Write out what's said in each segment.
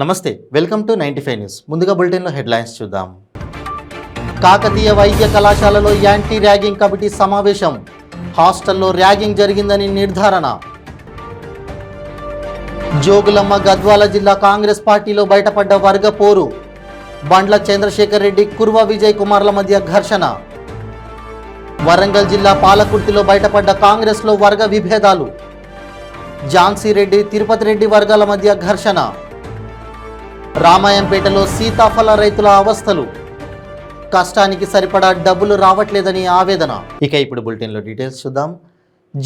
నమస్తే, welcome to 95 news. ముందుగా బులెటిన్లో హెడ్లైన్స్ చూద్దాం. కాకతీయ వైద్య కళాశాలలో యాంటీ ర్యాగింగ్ కమిటీ సమావేశం. హాస్టల్లో ర్యాగింగ్ జరిగిందని నిర్ధారణ. జోగులమ్మ గద్వాల జిల్లా కాంగ్రెస్ పార్టీలో బయటపడ్డ వర్గ పోరు. బండ్ల చంద్రశేఖర్ రెడ్డి, కుర్వ విజయ్ కుమార్ల మధ్య ఘర్షణ. వరంగల్ జిల్లా పాలకుర్తిలో బయటపడ్డ కాంగ్రెస్లో వర్గ విభేదాలు. ఝాన్సీ రెడ్డి, తిరుపతి రెడ్డి వర్గాల మధ్య ఘర్షణ. రామాయంపేటలో సీతాఫల రైతుల అవస్థలు. కష్టానికి సరిపడా డబ్బులు రావట్లేదని ఆవేదన. ఇక ఇప్పుడు బులెటిన్లో డీటెయిల్స్ చూద్దాం.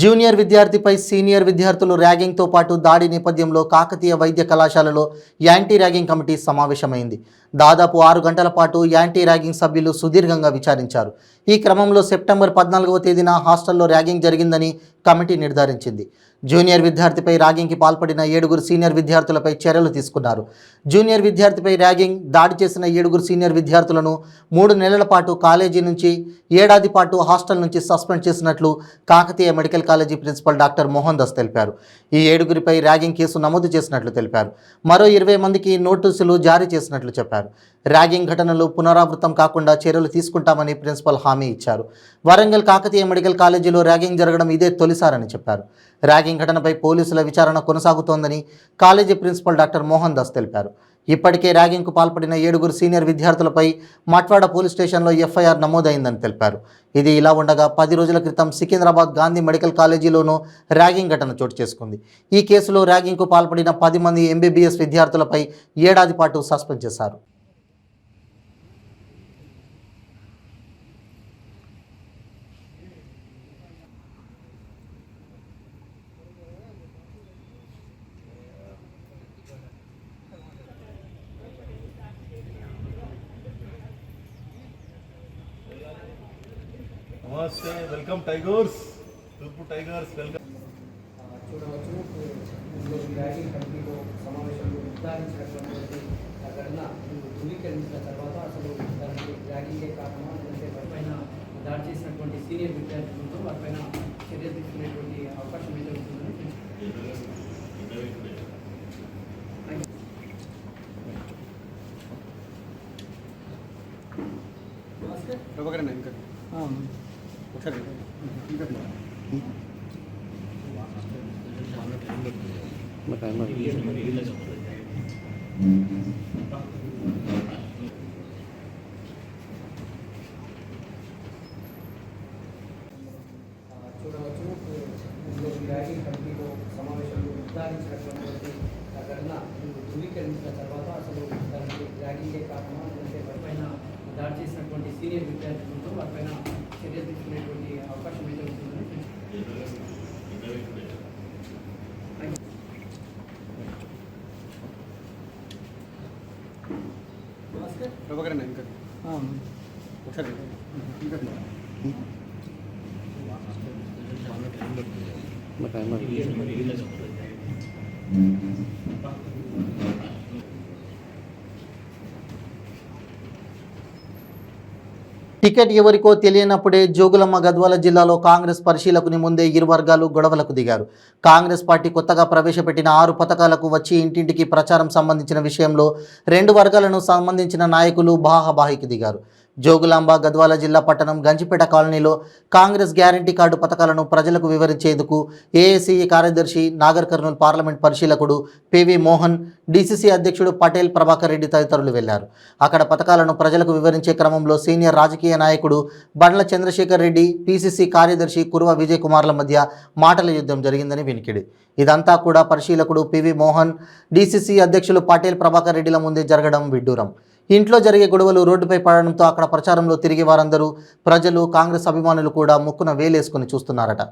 జూనియర్ విద్యార్థిపై సీనియర్ విద్యార్థులు ర్యాగింగ్తో పాటు దాడి నేపథ్యంలో కాకతీయ వైద్య కళాశాలలో యాంటీ ర్యాగింగ్ కమిటీ సమావేశమైంది. దాదాపు 6 గంటల పాటు యాంటీ ర్యాగింగ్ సభ్యులు సుదీర్ఘంగా విచారించారు. ఈ క్రమంలో సెప్టెంబర్ 14వ తేదీన హాస్టల్లో ర్యాగింగ్ జరిగిందని కమిటీ నిర్ధారించింది. జూనియర్ విద్యార్థిపై ర్యాగింగ్కి పాల్పడిన 7 సీనియర్ విద్యార్థులపై చర్యలు తీసుకున్నారు. జూనియర్ విద్యార్థిపై ర్యాగింగ్ దాడి చేసిన 7 సీనియర్ విద్యార్థులను 3 నెలల పాటు కాలేజీ నుంచి, ఏడాది పాటు హాస్టల్ నుంచి సస్పెండ్ చేసినట్లు Kakatiya medical college principal doctor Mohan Das తెలిపారు. ఈ 7 ర్యాగింగ్ కేసు నమోదు చేసినట్లు తెలిపారు. మరో 20 మందికి నోటీసులు జారీ చేసినట్లు చెప్పారు. ర్యాగింగ్ ఘటనలు పునరావృతం కాకుండా చర్యలు తీసుకుంటామని ప్రిన్సిపల్ హామీ ఇచ్చారు. వరంగల్ కాకతీయ మెడికల్ కాలేజీలో ర్యాగింగ్ జరగడం ఇదే తొలిసారని చెప్పారు. ర్యాగింగ్ ఘటనపై పోలీసుల విచారణ కొనసాగుతోందని college principal doctor Mohan Das తెలిపారు. ఇప్పటికే ర్యాగింగ్కు పాల్పడిన 7 సీనియర్ విద్యార్థులపై మట్వాడ పోలీస్ స్టేషన్లో ఎఫ్ఐఆర్ నమోదైందని తెలిపారు. ఇది ఇలా ఉండగా 10 రోజుల క్రితం సికింద్రాబాద్ గాంధీ మెడికల్ కాలేజీలోనూ ర్యాగింగ్ ఘటన చోటు చేసుకుంది. ఈ కేసులో ర్యాగింగ్కు పాల్పడిన 10 మంది ఎంబీబీఎస్ విద్యార్థులపై ఏడాది పాటు సస్పెండ్ చేశారు. నమస్తే, వెల్కమ్ టైగర్స్, తూర్పు టైగర్స్ వెల్కమ్. చూడవచ్చు, ర్యాగింగ్ కమిటీలో సమావేశంలో నిర్ధారించినటువంటి ఘటన ధృవీకరించిన తర్వాత అసలు దానికి ర్యాగింగే కారణమా లేదంటే వారిపైన దాడి చేసినటువంటి సీనియర్ విద్యార్థులతో వారిపైన చర్యలు తీసుకునేటువంటి అవకాశం అయితే ఉంటుందని చూడవచ్చు, ర్యాగింగ్ కమిటీలో సమావేశంలో నిర్ధారించినటువంటి ఘటన ధృవీకరించిన తర్వాత అసలు దానికి ర్యాగింగే కారణమా లేదంటే వారిపైన దాడి చేసినటువంటి సీనియర్ విద్యార్థులతో వారిపైన చర్యలు తీసుకునేటువంటి అవకాశం అయితే ఉంటుందని టికెట్ ఎవరికో తెలియనప్పుడే జోగులమ్మ గద్వాల జిల్లాలో కాంగ్రెస్ పరిశీలకుని ముందే ఇరు వర్గాలు గొడవలకు దిగారు. కాంగ్రెస్ పార్టీ కొత్తగా ప్రవేశపెట్టిన 6 పథకాలకు వచ్చి ఇంటింటికి ప్రచారం సంబంధించిన విషయంలో 2 వర్గాలను సంబంధించిన నాయకులు బాహాబాహికి దిగారు. జోగులాంబ గద్వాల జిల్లా పట్టణం గంజిపేట కాలనీలో కాంగ్రెస్ గ్యారంటీ కార్డు పథకాలను ప్రజలకు వివరించేందుకు ఏఐసిఈ కార్యదర్శి నాగర్ కర్నూలు పార్లమెంట్ పరిశీలకుడు పివి మోహన్, డీసీసీ అధ్యక్షుడు పటేల్ ప్రభాకర్ రెడ్డి తదితరులు వెళ్లారు. అక్కడ పథకాలను ప్రజలకు వివరించే క్రమంలో సీనియర్ రాజకీయ నాయకుడు బండ్ల చంద్రశేఖర్ రెడ్డి, పీసీసీ కార్యదర్శి కుర్వ విజయ్ కుమార్ల మధ్య మాటల యుద్ధం జరిగిందని వినికిడి. ఇదంతా కూడా పరిశీలకుడు పివి మోహన్, డీసీసీ అధ్యక్షులు పటేల్ ప్రభాకర్ రెడ్డిల ముందే జరగడం విడ్డూరం. ఇంట్లో జరిగే గొడవలు రోడ్డుపై పడడంతో అక్కడ ప్రచారంలో తిరిగి వారందరూ ప్రజలు, కాంగ్రెస్ అభిమానులు కూడా ముక్కున వేలేసుకుని చూస్తున్నారట.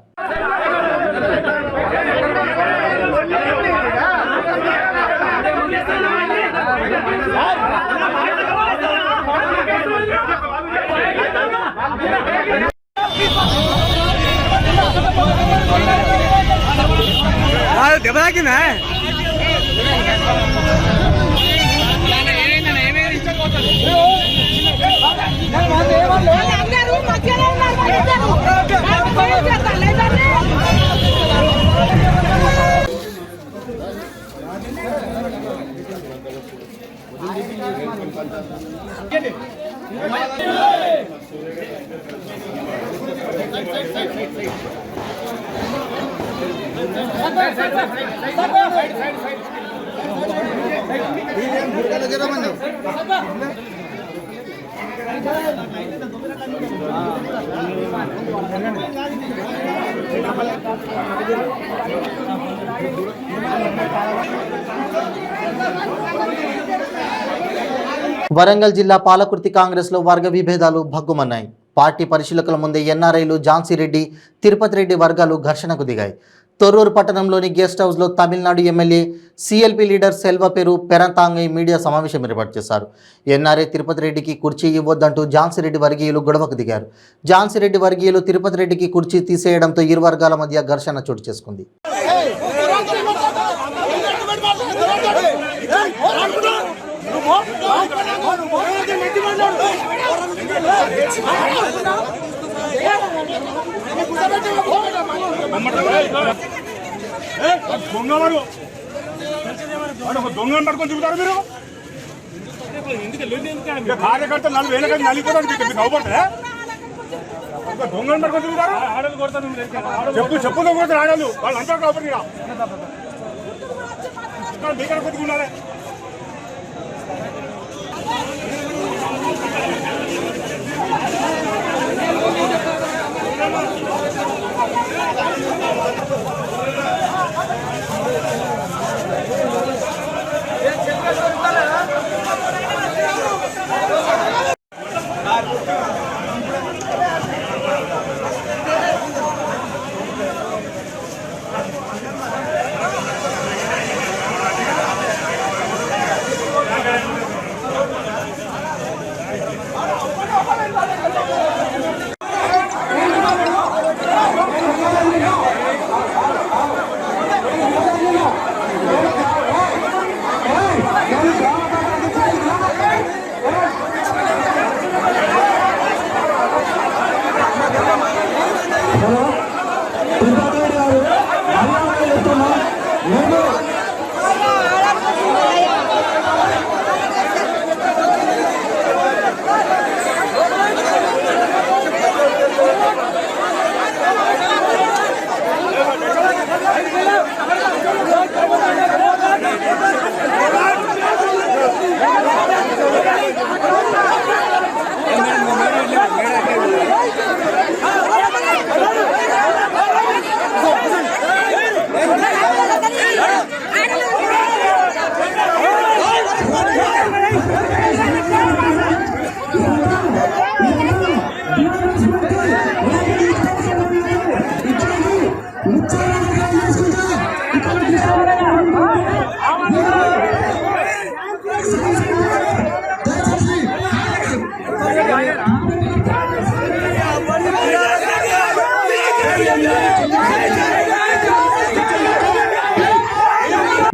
వరంగల్ జిల్లా పాలకుర్తి కాంగ్రెస్లో వర్గ విభేదాలు భగ్గుమన్నాయి. పార్టీ పరిశీలకుల ముందే ఎన్ఆర్ఐలు, ఝాన్సీ రెడ్డి, తిరుపతి రెడ్డి వర్గాలు ఘర్షణకు దిగాయి. తొర్రూరు పట్టణంలోని గెస్ట్ హౌస్లో Tamil Nadu MLA CLP leader Selva పేరు పెరంతాంగై మీడియా సమావేశం ఏర్పాటు చేశారు. ఎన్ఆర్ఐ తిరుపతి రెడ్డికి కుర్చీ ఇవ్వొద్దంటూ ఝాన్సీ రెడ్డి వర్గీయులు గొడవకు దిగారు. ఝాన్సీ రెడ్డి వర్గీయులు తిరుపతి రెడ్డికి కుర్చీ తీసేయడంతో ఇరు వర్గాల మధ్య ఘర్షణ చోటు చేసుకుంది. దొంగ పట్టుకొని చూపుతారు మీరు కార్యకర్త 4,000 కంటే నలిపోతారు. నవ్వుపడతా దొంగ పట్టుకొని చూపుతారు. చెప్పు కొడుతారు ఆడలు వాళ్ళు అంతా కాబట్టి మీకడ కొద్దుకున్నారే.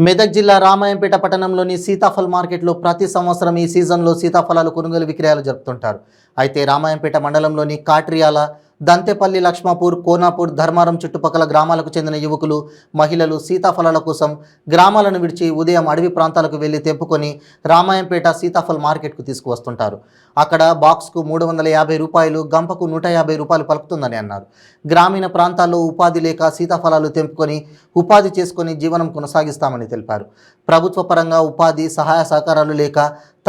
మెదక్ జిల్లా రామాయంపేట పట్టణంలోని సీతాఫల్ మార్కెట్లో ప్రతి సంవత్సరం ఈ సీజన్లో సీతాఫలాలు కొనుగోలు విక్రయాలు జరుపుతుంటారు. అయితే రామాయంపేట మండలంలోని కాట్రియాల, దంతేపల్లి, లక్ష్మాపూర్, కోనాపూర్, ధర్మారం చుట్టుపక్కల గ్రామాలకు చెందిన యువకులు, మహిళలు సీతాఫలాల కోసం గ్రామాలను విడిచి ఉదయం అడవి ప్రాంతాలకు వెళ్లి తెంపుకొని రామాయంపేట సీతాఫల్ మార్కెట్కు తీసుకువస్తుంటారు. అక్కడ బాక్స్కు 350 రూపాయలు, గంపకు 150 రూపాయలు పలుకుతుందని అన్నారు. గ్రామీణ ప్రాంతాల్లో ఉపాధి లేక సీతాఫలాలు తెంపుకొని ఉపాధి చేసుకొని జీవనం కొనసాగిస్తామని తెలిపారు. ప్రభుత్వ పరంగా ఉపాధి సహాయ సహకారాలు లేక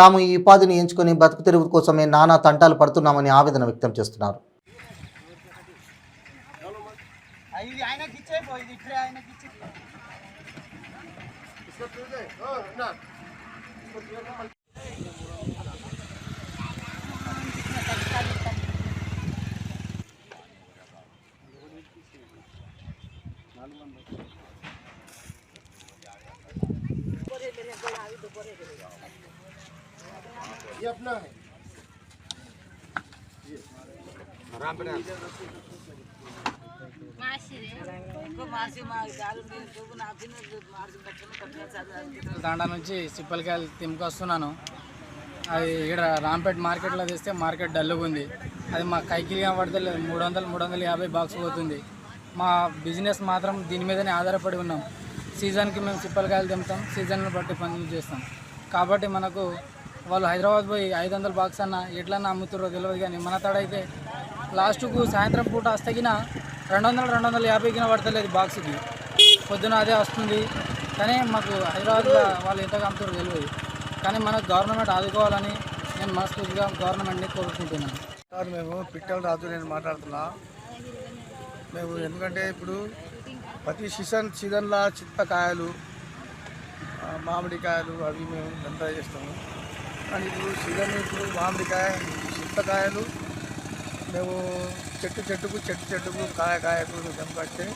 తాము ఈ ఉపాధిని ఎంచుకొని బతుకు తెరువు కోసమే నానా తంటాలు పడుతున్నామని ఆవేదన వ్యక్తం చేస్తున్నారు. ये अपना है తాండా నుంచి సిప్పలకాయలు తింపుకొస్తున్నాను. అది ఇక్కడ రాంపేట మార్కెట్లో తెస్తే మార్కెట్ డల్లుగా ఉంది. అది మా కైకిలిగా పడితే 300-350 బాక్స్ పోతుంది. మా బిజినెస్ మాత్రం దీని మీదనే ఆధారపడి ఉన్నాం. సీజన్కి మేము సిప్పలకాయలు తింటాం, సీజన్ను బట్టి పనులు చేస్తాం. కాబట్టి మనకు వాళ్ళు హైదరాబాద్ పోయి 500 బాక్స్ అన్న ఎట్లన్నా అమ్ముతారో తెలియదు. కానీ మన తాడైతే లాస్ట్కు సాయంత్రం పూట వస్తగిన 200-250 కింద పడతలేదు బాక్స్కి. పొద్దున అదే వస్తుంది. కానీ మాకు హైదరాబాద్లో వాళ్ళు ఎంతగా అమ్ముతారో తెలియదు. కానీ మనకు గవర్నమెంట్ ఆదుకోవాలని నేను మనస్ఫూర్తిగా గవర్నమెంట్ని కోరుకుంటున్నాను. సార్ మేము పిట్టల రాజు నేను మాట్లాడుతున్నా. మేము ఎందుకంటే ఇప్పుడు ప్రతి సీజన్లో చింతకాయలు మామిడికాయలు అవి మేము దంతా చేస్తాము. కానీ ఇప్పుడు సీజన్ ఇప్పుడు మామిడికాయ చింతకాయలు మేము చెట్టుకు కాయకు దంపడితే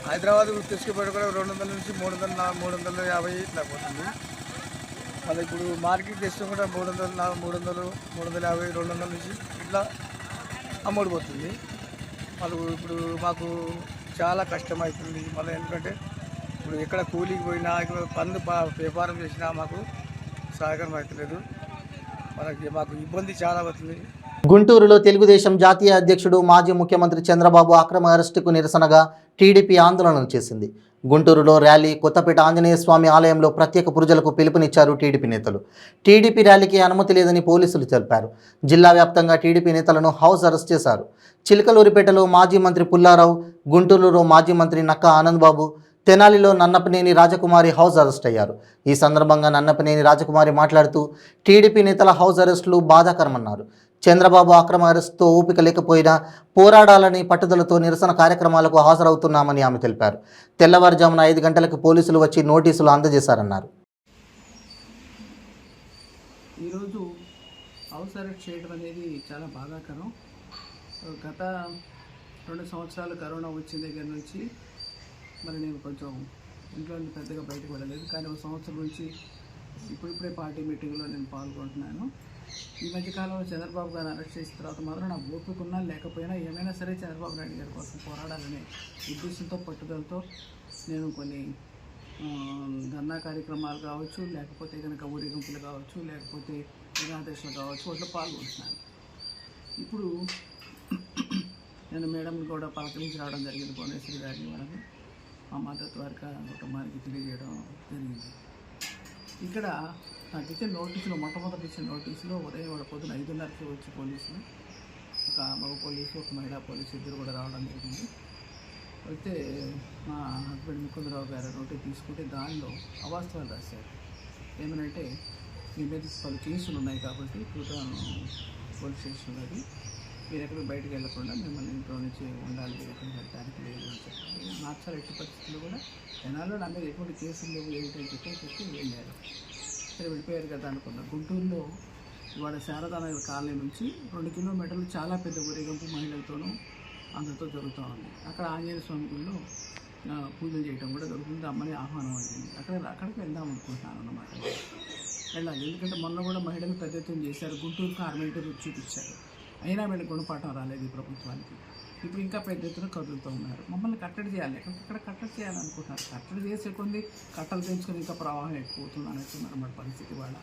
హైదరాబాద్ తీసుకుపోయి కూడా 200 నుంచి 350 ఇట్లా పోతుంది. మళ్ళీ ఇప్పుడు మార్కెట్ చేస్తే కూడా 300, 350, 200 నుంచి ఇట్లా అమ్ముడుపోతుంది. మళ్ళీ ఇప్పుడు మాకు చాలా కష్టమవుతుంది. మళ్ళీ ఎందుకంటే ఇప్పుడు ఎక్కడ కూలికి పోయినా పన్ను వ్యాపారం చేసినా మాకు సహకారం అవుతలేదు. మాకు ఇబ్బంది చాలా అవుతుంది. గుంటూరులో తెలుగుదేశం జాతీయ అధ్యక్షుడు మాజీ ముఖ్యమంత్రి చంద్రబాబు అక్రమ అరెస్టుకు నిరసనగా టీడీపీ ఆందోళన చేసింది. గుంటూరులో ర్యాలీ, కొత్తపేట ఆంజనేయ స్వామి ఆలయంలో ప్రత్యేక పూజలకు పిలుపునిచ్చారు టీడీపీ నేతలు. టీడీపీ ర్యాలీకి అనుమతి లేదని పోలీసులు తెలిపారు. జిల్లా వ్యాప్తంగా టీడీపీ నేతలను హౌస్ అరెస్ట్ చేశారు. చిలకలూరిపేటలో మాజీ మంత్రి పుల్లారావు, గుంటూరులో మాజీ మంత్రి నక్కా ఆనందబాబు, తెనాలిలో నన్నపనేని రాజకుమారి హౌస్ అరెస్ట్ అయ్యారు. ఈ సందర్భంగా నన్నపనేని రాజకుమారి మాట్లాడుతూ టీడీపీ నేతల హౌస్ అరెస్టులు బాధాకరమన్నారు. చంద్రబాబు అక్రమ అరెస్టుతో ఓపిక లేకపోయినా పోరాడాలని పట్టుదలతో నిరసన కార్యక్రమాలకు హాజరవుతున్నామని ఆమె తెలిపారు. తెల్లవారుజామున 5 గంటలకు పోలీసులు వచ్చి నోటీసులు అందజేశారన్నారు. ఈరోజు హౌస్ అరెస్ట్ చేయడం అనేది చాలా బాధాకరం. గత 2 సంవత్సరాలు కరోనా వచ్చిన దగ్గర నుంచి మరి నేను కొంచెం ఇంట్లో నుంచి పెద్దగా బయటకు వెళ్ళలేదు. కానీ 1 సంవత్సరం నుంచి ఇప్పుడిప్పుడే పార్టీ మీటింగ్లో నేను పాల్గొంటున్నాను. ఈ మధ్యకాలంలో చంద్రబాబు గారు అరెస్ట్ చేసిన తర్వాత మాత్రం నా ఓపికన్నా లేకపోయినా ఏమైనా సరే చంద్రబాబు నాయుడు గారి కోసం పోరాడాలనే ఉద్దేశంతో పట్టుదలతో నేను కొన్ని ధర్నా కార్యక్రమాలు కావచ్చు, లేకపోతే కనుక ఊరేగింపులు కావచ్చు, లేకపోతే నిరాదేశాలు కావచ్చు, వాటిలో పాల్గొంటున్నాను. ఇప్పుడు నేను మేడంని కూడా పలకరించి రావడం జరిగింది. భువనేశ్వరి గారిని వాళ్ళని మా మద్దతు వారికి కుటుంబానికి తెలియజేయడం జరిగింది. ఇక్కడ నాకు ఇచ్చిన నోటీసులో మొట్టమొదటి ఇచ్చిన నోటీసులో ఉదయం పొద్దున 5:30కి వచ్చి పోలీసులు, ఒక మగ పోలీసు, ఒక మహిళా పోలీసు ఇద్దరు కూడా రావడం జరిగింది. అయితే మా హస్బెండ్ ముకుందరావు గారు నోటీస్ తీసుకుంటే దానిలో అవాస్తవాలు రాశారు. ఏమనంటే మీ మీద పలు కేసులు ఉన్నాయి కాబట్టి పోలీస్ స్టేషన్ అది మీరు ఎక్కడికి బయటకు వెళ్ళకుండా మిమ్మల్ని ఇంట్లో నుంచి ఉండాలి, ఎక్కడికి వెళ్ళడానికి లేదు అని చెప్పి మార్చాలి. ఎట్టి పరిస్థితుల్లో కూడా జనాల్లో నా మీద ఎటువంటి కేసులు లేవు ఏమిటని చెప్పి వెళ్ళారు. సరే వెళ్ళిపోయారు కదా అనుకున్నా. గుంటూరులో ఇవాళ శారదానగర్ కాలనీ నుంచి 2 కిలోమీటర్లు చాలా పెద్ద ఊరేగింపు మహిళలతోనూ అందరితో జరుగుతూ ఉంది. అక్కడ ఆంజనేయ స్వామి గుడిలో పూజలు చేయడం కూడా జరుగుతుంది. అమ్మని ఆహ్వానం అయింది. అక్కడికి వెళ్దాం అనుకుంటున్నాను అన్నమాట. వెళ్ళాలి, ఎందుకంటే మొన్న కూడా మహిళలు పెద్ద ఎత్తున చేశారు. గుంటూరు కార్మెంట్ రుచి చూపించారు. అయినా వీళ్ళకి గుణపాఠం రాలేదు ఈ ప్రభుత్వానికి. ఇప్పుడు ఇంకా పెద్ద ఎత్తున కదులుతూ ఉన్నారు. మమ్మల్ని కట్టడి చేయాలి, ఎక్కడికక్కడ కట్టడి చేయాలనుకుంటున్నారు. కట్టడి చేసే కొంది కట్టలు తెంచుకొని ఇంకా ప్రవాహం ఎక్కువ అవుతుంది అనేస్తున్నారు మన పరిస్థితి. వాళ్ళ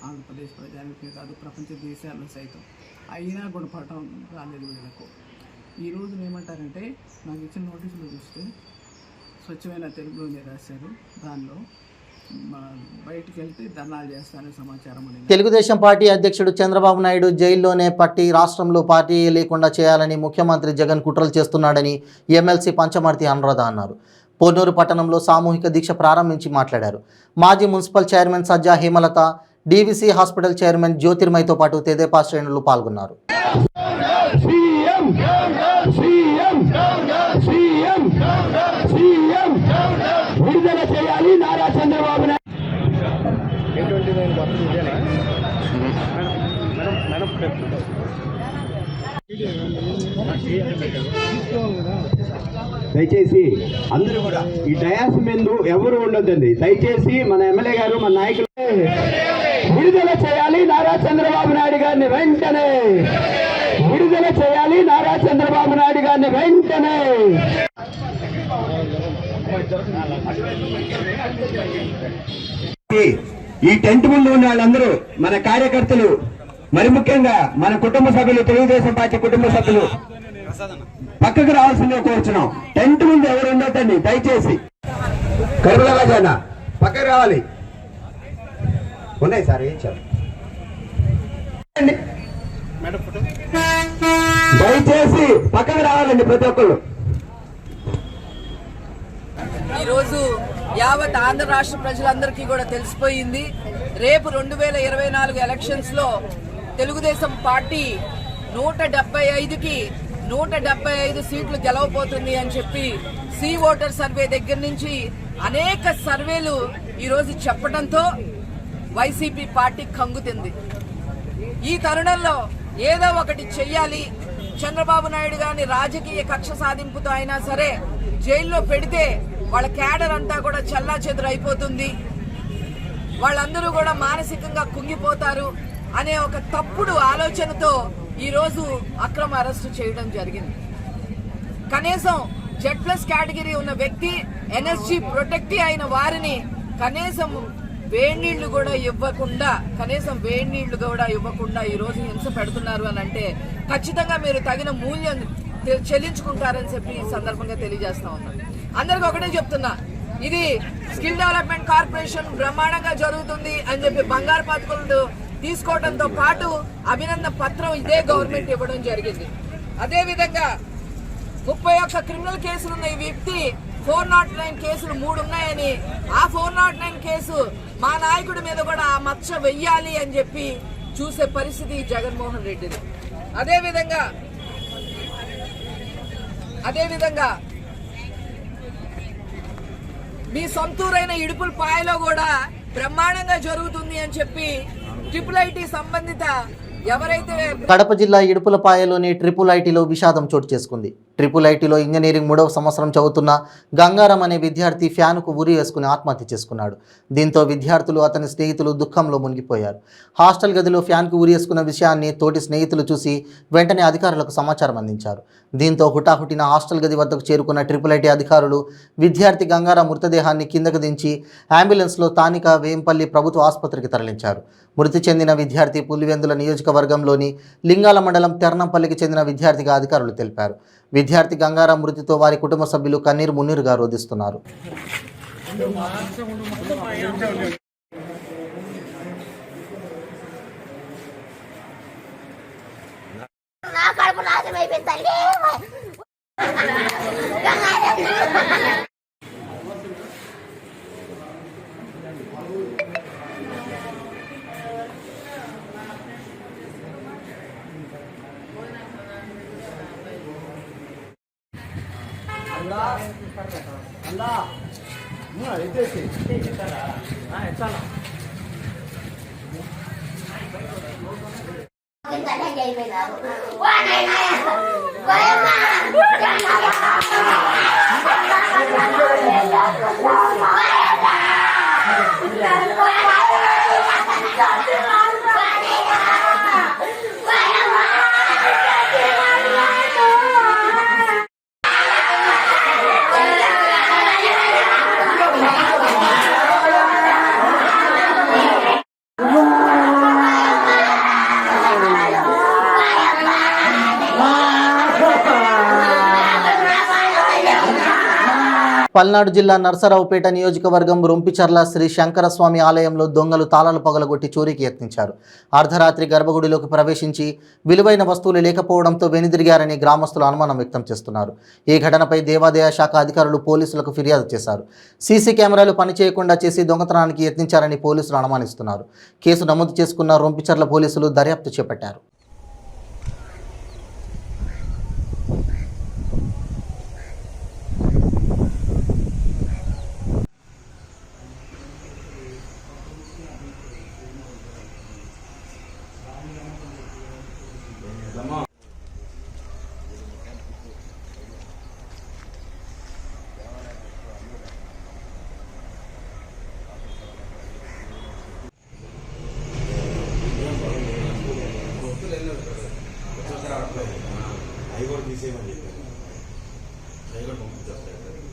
ఆంధ్రప్రదేశ్ ప్రజానికి కాదు, ప్రపంచ దేశాల్లో సైతం అయినా గుణపాఠం రాలేదు వీళ్ళకు. ఈరోజు ఏమంటారంటే నాకు ఇచ్చిన నోటీసులు చూస్తే స్వచ్ఛమైన తెలుగులోనే రాశారు. దానిలో బయటికి వెళ్తే ధర్నాలు చేస్తారనే సమాచారం అనేది. తెలుగుదేశం పార్టీ అధ్యక్షుడు చంద్రబాబు నాయుడు జైల్లోనే పట్టి రాష్ట్రంలో పార్టీ లేకుండా చేయాలని ముఖ్యమంత్రి జగన్ కుట్రలు చేస్తున్నాడని ఎమ్మెల్సీ పంచమర్తి అనురాధ అన్నారు. పొన్నూరు పట్టణంలో సామూహిక దీక్ష ప్రారంభించి మాట్లాడారు. మాజీ మున్సిపల్ చైర్మన్ సజ్జా హేమలత, డీవీసీ హాస్పిటల్ చైర్మన్ జ్యోతిర్మయ్తో పాటు తెదేపా శ్రేణులు పాల్గొన్నారు. విడుదల చేయాలి నారా చంద్రబాబు నాయుడు. దయచేసి అందరూ కూడా ఈ డయాస్ మీద ఎవరు ఉండొద్దండి. దయచేసి మన ఎమ్మెల్యే గారు, మన నాయకులు విడుదల చేయాలి నారా చంద్రబాబు నాయుడు గారిని వెంటనే. విడుదల చేయాలి నారా చంద్రబాబు నాయుడు గారిని వెంటనే. ఈ టెంట్ ముందు ఉన్న వాళ్ళందరూ మన కార్యకర్తలు, మరి ముఖ్యంగా మన కుటుంబ సభ్యులు, తెలుగుదేశం పార్టీ కుటుంబ సభ్యులు పక్కకు రావాల్సిందే కోరుచున్నాం. టెంట్ ముందు ఎవరు ఉండొద్దండి దయచేసి. కరువుల రాజాన పక్కకు రావాలి. ఉన్నాయి సార్, ఏం చెప్పండి. దయచేసి పక్కకు రావాలండి ప్రతి ఒక్కళ్ళు. ఈరోజు యావత్ ఆంధ్ర రాష్ట్ర ప్రజలందరికీ కూడా తెలిసిపోయింది, రేపు 2024 ఎలక్షన్స్లో తెలుగుదేశం పార్టీ 175కి 175 సీట్లు గెలవబోతుంది అని చెప్పి సి ఓటర్ సర్వే దగ్గర నుంచి అనేక సర్వేలు ఈరోజు చెప్పడంతో వైసీపీ పార్టీ కంగుతింది. ఈ తరుణంలో ఏదో ఒకటి చెయ్యాలి, చంద్రబాబు నాయుడు గారిని రాజకీయ కక్ష సాధింపుతో అయినా సరే జైల్లో పెడితే వాళ్ళ క్యాడర్ అంతా కూడా చెల్లాచెదురు అయిపోతుంది, వాళ్ళందరూ కూడా మానసికంగా కుంగిపోతారు అనే ఒక తప్పుడు ఆలోచనతో ఈరోజు అక్రమ అరెస్టు చేయడం జరిగింది. కనీసం Z+ కేటగిరీ ఉన్న వ్యక్తి, NSG ప్రొటెక్టీ అయిన వారిని కనీసం వేడినీళ్లు కూడా ఇవ్వకుండా ఈరోజు హింస పెడుతున్నారు అని అంటే ఖచ్చితంగా మీరు తగిన మూల్యం చెల్లించుకుంటారని చెప్పి ఈ సందర్భంగా తెలియజేస్తా ఉన్నాను. అందరికి ఒకటే చెప్తున్నా, ఇది స్కిల్ డెవలప్మెంట్ కార్పొరేషన్ బ్రహ్మాండంగా జరుగుతుంది అని చెప్పి బంగారు పథకాలు తీసుకోవడంతో పాటు అభినందన పత్రం ఇదే గవర్నమెంట్ ఇవ్వడం జరిగింది. అదేవిధంగా 31 క్రిమినల్ కేసులున్న ఈ వ్యక్తి 409 కేసులు 3 ఉన్నాయని, ఆ 409 కేసు మా నాయకుడి మీద కూడా ఆ మచ్చ వెయ్యాలి అని చెప్పి చూసే పరిస్థితి జగన్మోహన్ రెడ్డిది. అదేవిధంగా మీ సొంతూరైన ఇడుపులపాయలో కూడా బ్రహ్మాండంగా జరుగుతుంది అని చెప్పి IIIT సంబంధిత ఎవరైతే కడప జిల్లా ఇడుపులపాయలోని IIITలో విషాదం చోటు చేసుకుంది. IIITలో ఇంజనీరింగ్ 3వ సంవత్సరం చదువుతున్న గంగారం అనే విద్యార్థి ఫ్యాన్కు ఉరి వేసుకుని ఆత్మహత్య చేసుకున్నాడు. దీంతో విద్యార్థులు, అతని స్నేహితులు దుఃఖంలో మునిగిపోయారు. హాస్టల్ గదిలో ఫ్యాన్కు ఉరి వేసుకున్న విషయాన్ని తోటి స్నేహితులు చూసి వెంటనే అధికారులకు సమాచారం అందించారు. దీంతో హుటాహుటిన హాస్టల్ గది వద్దకు చేరుకున్న IIIT అధికారులు విద్యార్థి గంగారం మృతదేహాన్ని కిందకు దించి అంబులెన్స్లో స్థానిక వేంపల్లి ప్రభుత్వ ఆసుపత్రికి తరలించారు. మృతి చెందిన విద్యార్థి పులివెందుల నియోజకవర్గంలోని లింగాల మండలం తెర్నంపల్లికి చెందిన విద్యార్థిగా అధికారులు తెలిపారు. విద్యార్థి గంగారం మృతితో వారి కుటుంబ సభ్యులు కన్నీరు మున్నీరుగా రోధిస్తున్నారు. పల్నాడు జిల్లా నర్సరావుపేట నియోజకవర్గం రొంపిచర్ల శ్రీ శంకరస్వామి ఆలయంలో దొంగలు తాళాలు పగలగొట్టి చోరీకి యత్నించారు. అర్ధరాత్రి గర్భగుడిలోకి ప్రవేశించి విలువైన వస్తువులు లేకపోవడంతో వెనుదిరిగారని గ్రామస్తులు అనుమానం వ్యక్తం చేస్తున్నారు. ఈ ఘటనపై దేవాదాయ శాఖ అధికారులు పోలీసులకు ఫిర్యాదు చేశారు. సీసీ కెమెరాలు పనిచేయకుండా చేసి దొంగతనానికి యత్నించారని పోలీసులు అనుమానిస్తున్నారు. కేసు నమోదు చేసుకున్న రొంపిచర్ల పోలీసులు దర్యాప్తు చేపట్టారు.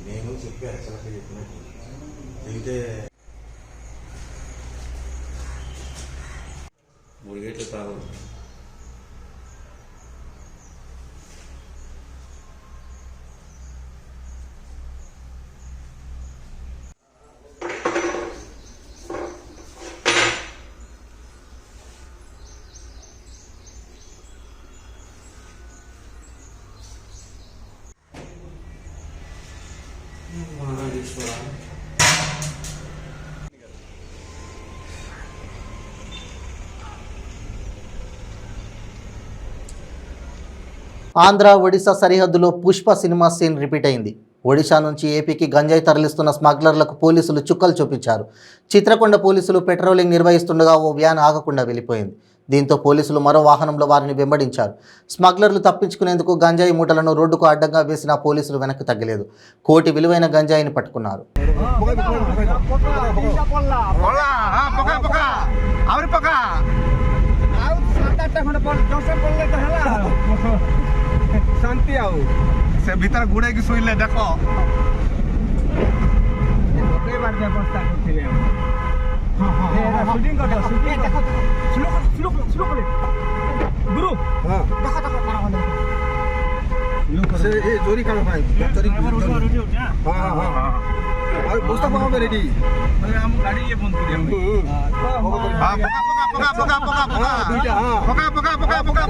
నేను చెప్పి యాక్చువల్గా చెప్పినట్టు అయితే 3 గేట్లు తాగదు. ఆంధ్ర ఒడిశా సరిహద్దులో పుష్ప సినిమా సీన్ రిపీట్ అయింది. ఒడిశా నుంచి ఏపీకి గంజాయి తరలిస్తున్న స్మగ్లర్లకు పోలీసులు చుక్కలు చూపించారు. చిత్రకొండ పోలీసులు పెట్రోలింగ్ నిర్వహిస్తుండగా ఓ వ్యాన్ ఆగకుండా వెళ్ళిపోయింది. దీంతో పోలీసులు మరో వాహనంలో వారిని వెంబడించారు. స్మగ్లర్లు తప్పించుకునేందుకు గంజాయి మూటలను రోడ్డుకు అడ్డంగా వేసిన పోలీసులు వెనక్కి తగ్గలేదు. కోటి విలువైన గంజాయిని పట్టుకున్నారు. शांति आओ से भीतर गुड़े की सुई ले देखो कई बार दे बस्ता करथिले हां हां शूटिंग कर शूटिंग देखो स्लो कर गुरु हां देखो देखो से ये चोरी कर भाई चोरी हां हां हां और बस्ता पाओ रेडी अरे हम गाड़ी ये बंद करिए हां पका पका पका पका दुईटा हां पका पका पका पका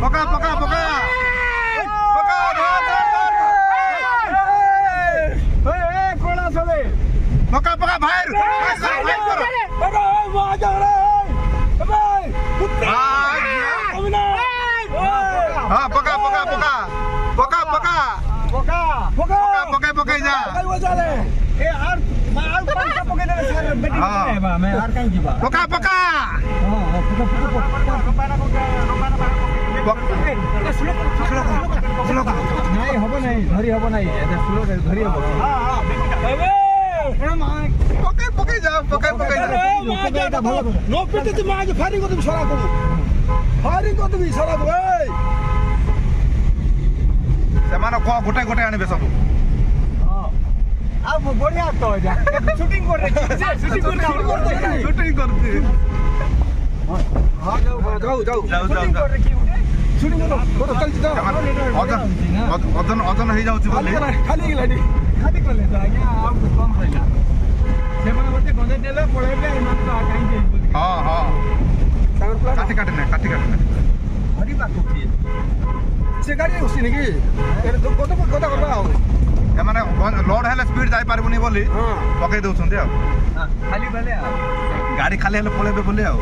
पका पका पका पका पका बाहर हाँ पका पका पका पका पका पका पका पका पका जा पका पका नहीं हब नहीं धरी हब नहीं स्लो धरी हब पके पके जा पके पके जा नो पेटे ते मागे फायरिंग करते सरा को फायरिंग करते भी सरा को ए सेमानो को गोटे गोटे आने सब हां अब बढ़िया तो जा शूटिंग कर रहे शूटिंग करते हां जाओ शूटिंग कर रही शूटिंग करो चल जाओ अदन हो जाउची बोले खाली लाडी खाली कर ले आज्ञा आप कम रहिला सेमाने बते गंजे देले पळेबे इमान तो काई दे हां हां काटी काटी ने हरी बात होती से गाड़ी उसी ने की तो कोटा करबा हो ए माने लोड हेले स्पीड जाई पारबुनी बोली पके दउछन दे खाली भले गाड़ी खाली हेले पळेबे बोली आ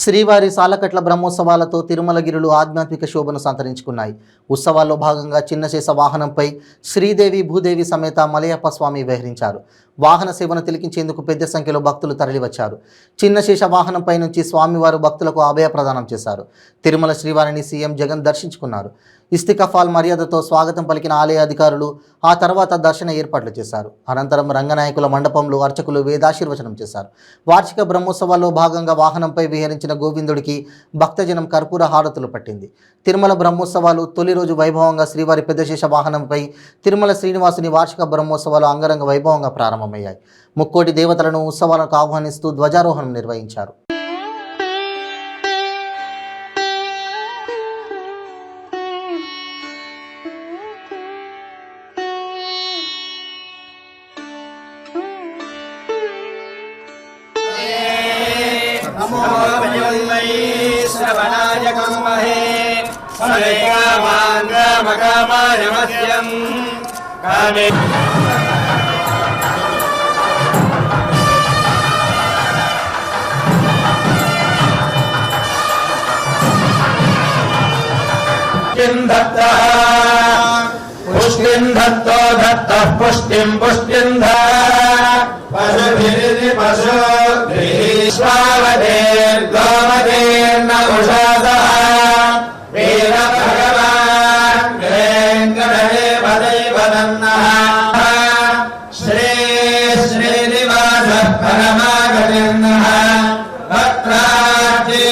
శ్రీవారి సాలకట్ల బ్రహ్మోత్సవాలతో తిరుమలగిరులు ఆధ్యాత్మిక శోభను సంతరించుకున్నాయి. ఉత్సవాల్లో భాగంగా చిన్నశేష వాహనంపై శ్రీదేవి భూదేవి సమేత మలయప్ప స్వామి విహరించారు. వాహన సేవను తిలకించేందుకు పెద్ద సంఖ్యలో భక్తులు తరలివచ్చారు. చిన్నశేష వాహనంపై నుంచి స్వామివారు భక్తులకు అభయ ప్రదానం చేశారు. తిరుమల శ్రీవారిని సీఎం జగన్ దర్శించుకున్నారు. ఇస్తికఫాల్ మర్యాదతో స్వాగతం పలికిన ఆలయ అధికారులు ఆ తర్వాత దర్శన ఏర్పాట్లు చేశారు. అనంతరం రంగనాయకుల మండపంలో అర్చకులు వేదాశీర్వచనం చేశారు. వార్షిక బ్రహ్మోత్సవాల్లో భాగంగా వాహనంపై విహరించిన గోవిందుడికి భక్తజనం కర్పూర హారతులు పట్టింది. తిరుమల బ్రహ్మోత్సవాలు తొలి రోజు వైభవంగా శ్రీవారి పెద్దశేష వాహనంపై తిరుమల శ్రీనివాసుని వార్షిక బ్రహ్మోత్సవాలు అంగరంగ వైభవంగా ప్రారంభమయ్యాయి. ముక్కోటి దేవతలను ఉత్సవాలకు ఆహ్వానిస్తూ ధ్వజారోహణం నిర్వహించారు. पुष्टिं धत्तो धत्तः पुष्टिं पशुभिरिति पशुभिस्वावधेर्गोमधेर्न उषसः वीरभगवान् वेङ्कटदेवदैवदन्नः श्रीनिवासः परमागतिर्नः भक्त्रार्थे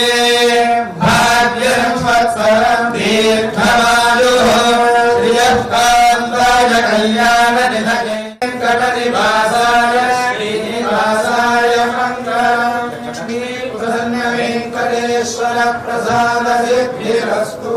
भाग्यं वत्सरं दीर्घमायुः श्रियःकान्ताय कल्याणनिधये वेङ्कटनिवासाय श्रीनिवासाय मङ्गलम् लक्ष्मीप्रसन्न वेङ्कटेश्वर प्रसादसिद्धिरस्तु।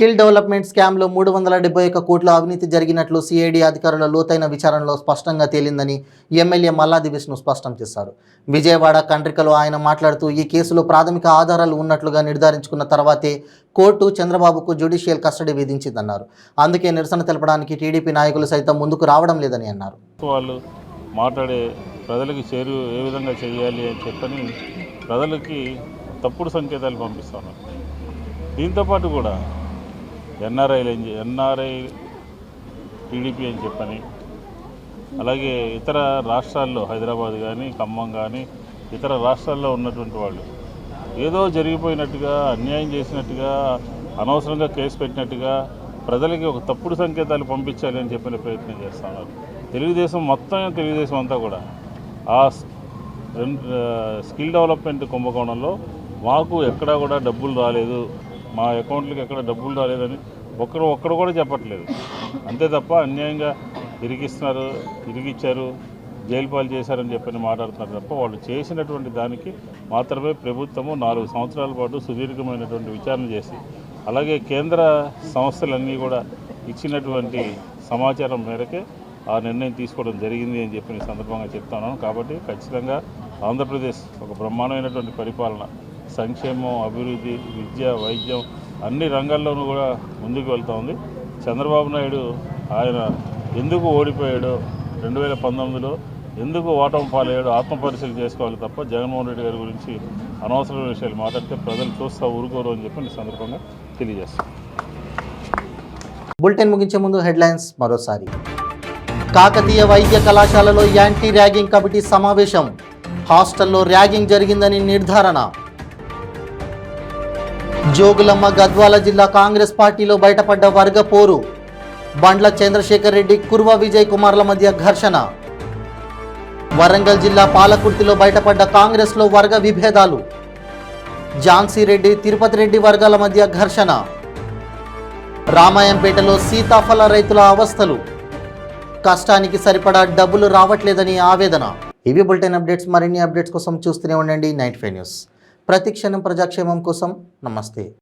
స్కిల్ డెవలప్మెంట్ స్కామ్లో 371 కోట్ల అవినీతి జరిగినట్లు సిఐడి అధికారుల లోతైన విచారణలో స్పష్టంగా తేలిందని ఎమ్మెల్యే మల్లాది విష్ణు స్పష్టం చేశారు. విజయవాడ కండ్రికలో ఆయన మాట్లాడుతూ ఈ కేసులో ప్రాథమిక ఆధారాలు ఉన్నట్లుగా నిర్ధారించుకున్న తర్వాతే కోర్టు చంద్రబాబుకు జ్యుడిషియల్ కస్టడీ విధించిందన్నారు. అందుకే నిరసన తెలపడానికి టీడీపీ నాయకులు సైతం ముందుకు రావడం లేదని అన్నారు. వాళ్ళు మాట్లాడే ప్రజలకి ఏ విధంగా చేయాలి అని చెప్పని ప్రజలకి తప్పుడు సంకేతాలు పంపిస్తున్నారు. దీంతోపాటు కూడా ఎన్ఆర్ఐ టీడీపీ అని చెప్పని, అలాగే ఇతర రాష్ట్రాల్లో హైదరాబాద్ కానీ ఖమ్మం కానీ ఇతర రాష్ట్రాల్లో ఉన్నటువంటి వాళ్ళు ఏదో జరిగిపోయినట్టుగా, అన్యాయం చేసినట్టుగా, అనవసరంగా కేసు పెట్టినట్టుగా ప్రజలకి ఒక తప్పుడు సంకేతాలు పంపించాలి అని చెప్పిన ప్రయత్నం చేస్తున్నారు. తెలుగుదేశం అంతా కూడా ఆ స్కిల్ డెవలప్మెంట్ కుంభకోణంలో మాకు ఎక్కడా కూడా డబ్బులు రాలేదు, మా అకౌంట్లకు ఎక్కడ డబ్బులు రాలేదని ఒక్కడు కూడా చెప్పట్లేదు. అంతే తప్ప అన్యాయంగా ఇరిగిచ్చారు, జైలు పాలు చేశారని చెప్పని మాట్లాడుతున్నారు తప్ప వాళ్ళు చేసినటువంటి దానికి మాత్రమే ప్రభుత్వము 4 సంవత్సరాల పాటు సుదీర్ఘమైనటువంటి విచారణ చేసి, అలాగే కేంద్ర సంస్థలన్నీ కూడా ఇచ్చినటువంటి సమాచారం మేరకే ఆ నిర్ణయం తీసుకోవడం జరిగింది అని చెప్పి ఈ సందర్భంగా చెప్తున్నాను. కాబట్టి ఖచ్చితంగా ఆంధ్రప్రదేశ్ ఒక బ్రహ్మాండమైనటువంటి పరిపాలన, సంక్షేమం, అభివృద్ధి, విద్య, వైద్యం అన్ని రంగాల్లోనూ కూడా ముందుకు వెళ్తూ ఉంది. చంద్రబాబు నాయుడు ఆయన ఎందుకు ఓడిపోయాడో, 2019లో ఎందుకు ఓటమి పాలయ్యాడో ఆత్మపరిశీలన చేసుకోవాలి తప్ప జగన్మోహన్ రెడ్డి గారి గురించి అనవసరమైన విషయాలు మాట్లాడితే ప్రజలు చూస్తా ఊరుకోరు అని చెప్పి ఈ సందర్భంగా తెలియజేస్తాను. బులెటిన్ ముగించే ముందు హెడ్లైన్స్ మరోసారి. కాకతీయ వైద్య కళాశాలలో యాంటీ ర్యాగింగ్ కమిటీ సమావేశం, హాస్టల్లో ర్యాగింగ్ జరిగిందని నిర్ధారణ. జోగులమ్మ గద్వాల జిల్లా కాంగ్రెస్ పార్టీలో బయటపడ్డ వర్గ పోరు, బండ్ల చంద్రశేఖర్ రెడ్డి, కుర్వ విజయ్ కుమార్ల మధ్య ఘర్షణ. వరంగల్ జిల్లా పాలకుర్తిలో బయటపడ్డ కాంగ్రెస్లో వర్గ విభేదాలు, ఝాన్సీ రెడ్డి, తిరుపతి రెడ్డి వర్గాల మధ్య ఘర్షణ. రామాయంపేటలో సీతాఫల రైతుల అవస్థలు, కష్టానికి సరిపడా డబ్బులు రావట్లేదని ఆవేదన. ఇవి బులెటిన్ అప్డేట్స్. మరిన్ని అప్డేట్స్ కోసం చూస్తూనే ఉండండి 95 న్యూస్. ప్రతి క్షణం ప్రజాక్షేమం కోసం. నమస్తే.